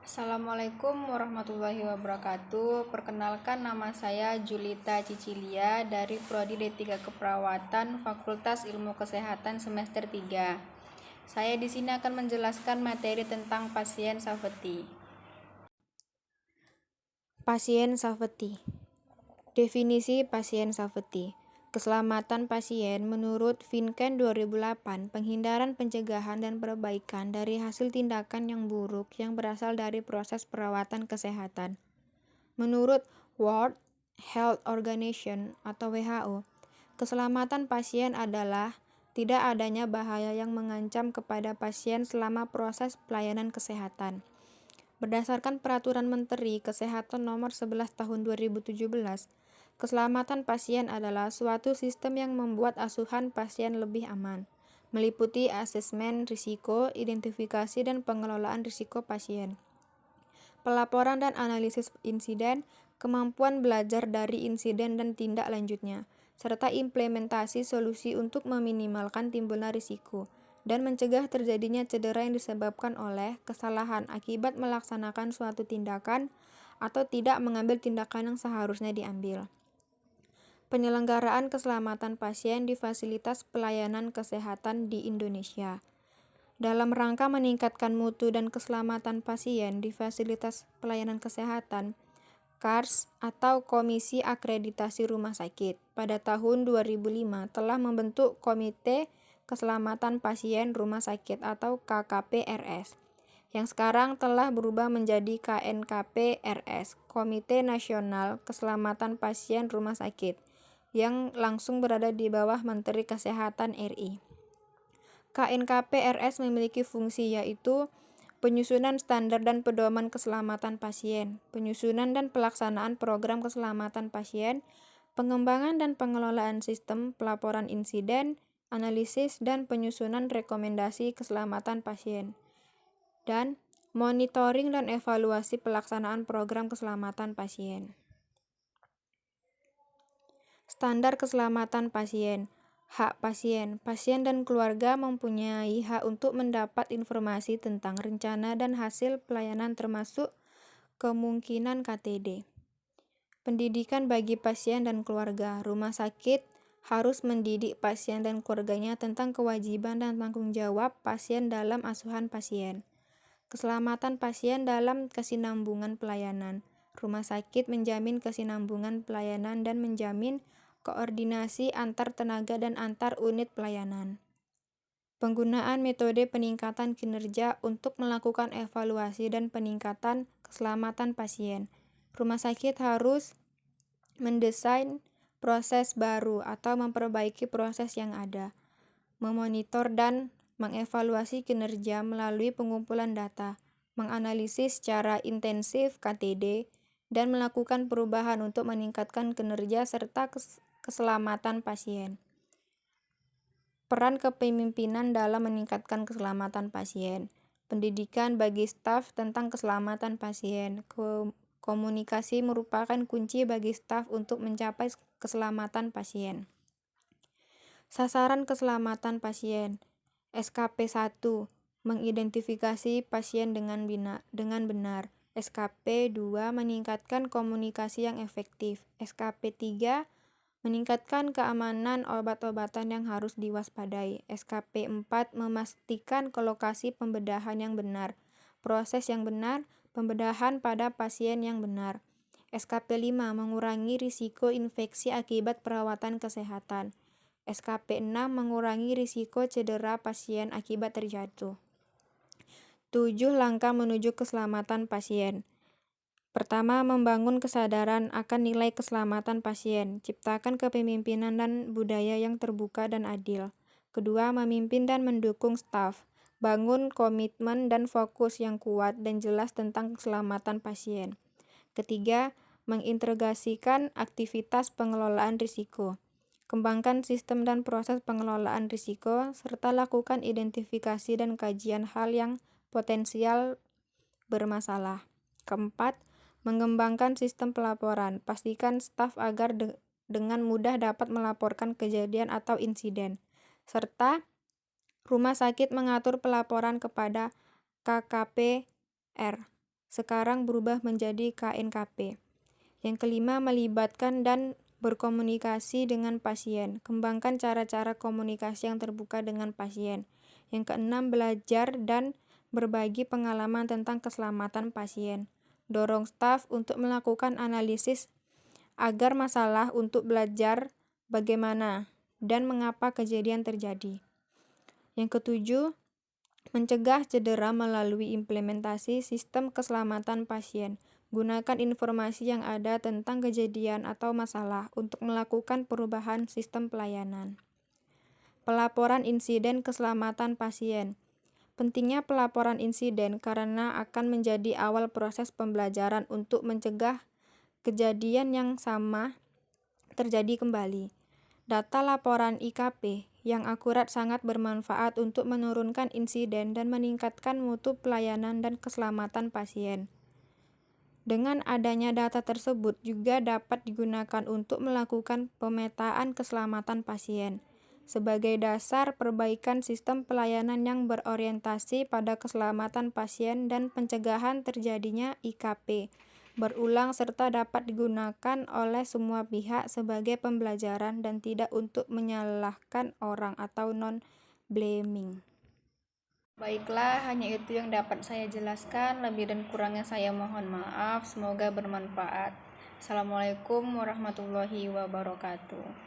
Assalamualaikum warahmatullahi wabarakatuh. Perkenalkan, nama saya Julita Cicilia dari Prodi D3 Keperawatan Fakultas Ilmu Kesehatan semester 3. Saya di sini akan menjelaskan materi tentang pasien safety. Pasien safety. Definisi pasien safety. Keselamatan pasien menurut Finken 2008, penghindaran, pencegahan, dan perbaikan dari hasil tindakan yang buruk yang berasal dari proses perawatan kesehatan. Menurut World Health Organization atau WHO, keselamatan pasien adalah tidak adanya bahaya yang mengancam kepada pasien selama proses pelayanan kesehatan. Berdasarkan Peraturan Menteri Kesehatan Nomor 11 Tahun 2017, keselamatan pasien adalah suatu sistem yang membuat asuhan pasien lebih aman, meliputi asesmen risiko, identifikasi dan pengelolaan risiko pasien, pelaporan dan analisis insiden, kemampuan belajar dari insiden dan tindak lanjutnya, serta implementasi solusi untuk meminimalkan timbulnya risiko dan mencegah terjadinya cedera yang disebabkan oleh kesalahan akibat melaksanakan suatu tindakan atau tidak mengambil tindakan yang seharusnya diambil. Penyelenggaraan keselamatan pasien di fasilitas pelayanan kesehatan di Indonesia. Dalam rangka meningkatkan mutu dan keselamatan pasien di fasilitas pelayanan kesehatan, KARS atau Komisi Akreditasi Rumah Sakit pada tahun 2005 telah membentuk Komite Keselamatan Pasien Rumah Sakit atau KKPRS, yang sekarang telah berubah menjadi KNKPRS, Komite Nasional Keselamatan Pasien Rumah Sakit, yang langsung berada di bawah Menteri Kesehatan RI. KNKPRS memiliki fungsi yaitu penyusunan standar dan pedoman keselamatan pasien, penyusunan dan pelaksanaan program keselamatan pasien, pengembangan dan pengelolaan sistem pelaporan insiden, analisis dan penyusunan rekomendasi keselamatan pasien, dan monitoring dan evaluasi pelaksanaan program keselamatan pasien. Standar keselamatan pasien. Hak pasien. Pasien dan keluarga mempunyai hak untuk mendapat informasi tentang rencana dan hasil pelayanan termasuk kemungkinan KTD. Pendidikan bagi pasien dan keluarga. Rumah sakit harus mendidik pasien dan keluarganya tentang kewajiban dan tanggung jawab pasien dalam asuhan pasien. Keselamatan pasien dalam kesinambungan pelayanan. Rumah sakit menjamin kesinambungan pelayanan dan menjamin koordinasi antar tenaga dan antar unit pelayanan. Penggunaan metode peningkatan kinerja untuk melakukan evaluasi dan peningkatan keselamatan pasien. Rumah sakit harus mendesain proses baru atau memperbaiki proses yang ada, memonitor dan mengevaluasi kinerja melalui pengumpulan data, menganalisis secara intensif KTD, dan melakukan perubahan untuk meningkatkan kinerja serta keselamatan pasien. Peran kepemimpinan dalam meningkatkan keselamatan pasien. Pendidikan bagi staf tentang keselamatan pasien. Komunikasi merupakan kunci bagi staf untuk mencapai keselamatan pasien. Sasaran keselamatan pasien. SKP 1. Mengidentifikasi pasien dengan benar. SKP 2. Meningkatkan komunikasi yang efektif. SKP 3. Meningkatkan keamanan obat-obatan yang harus diwaspadai. SKP 4. Memastikan lokasi pembedahan yang benar, proses yang benar, pembedahan pada pasien yang benar. SKP 5. Mengurangi risiko infeksi akibat perawatan kesehatan. SKP 6. Mengurangi risiko cedera pasien akibat terjatuh. 7. Langkah menuju keselamatan pasien. Pertama, membangun kesadaran akan nilai keselamatan pasien, ciptakan kepemimpinan dan budaya yang terbuka dan adil. Kedua, memimpin dan mendukung staf, bangun komitmen dan fokus yang kuat dan jelas tentang keselamatan pasien. Ketiga, mengintegrasikan aktivitas pengelolaan risiko. Kembangkan sistem dan proses pengelolaan risiko, serta lakukan identifikasi dan kajian hal yang potensial bermasalah. Keempat, mengembangkan sistem pelaporan. Pastikan staf agar dengan mudah dapat melaporkan kejadian atau insiden. Serta rumah sakit mengatur pelaporan kepada KKPR sekarang berubah menjadi KNKP. Yang kelima, melibatkan dan berkomunikasi dengan pasien. Kembangkan cara-cara komunikasi yang terbuka dengan pasien. Yang keenam, belajar dan berbagi pengalaman tentang keselamatan pasien. Dorong staf untuk melakukan analisis agar masalah untuk belajar bagaimana dan mengapa kejadian terjadi. Yang ketujuh, mencegah cedera melalui implementasi sistem keselamatan pasien. Gunakan informasi yang ada tentang kejadian atau masalah untuk melakukan perubahan sistem pelayanan. Pelaporan insiden keselamatan pasien. Pentingnya pelaporan insiden karena akan menjadi awal proses pembelajaran untuk mencegah kejadian yang sama terjadi kembali. Data laporan IKP yang akurat sangat bermanfaat untuk menurunkan insiden dan meningkatkan mutu pelayanan dan keselamatan pasien. Dengan adanya data tersebut juga dapat digunakan untuk melakukan pemetaan keselamatan pasien sebagai dasar perbaikan sistem pelayanan yang berorientasi pada keselamatan pasien dan pencegahan terjadinya IKP berulang serta dapat digunakan oleh semua pihak sebagai pembelajaran dan tidak untuk menyalahkan orang atau non-blaming. Baiklah, hanya itu yang dapat saya jelaskan. Lebih dan kurangnya saya mohon maaf. Semoga bermanfaat. Assalamualaikum warahmatullahi wabarakatuh.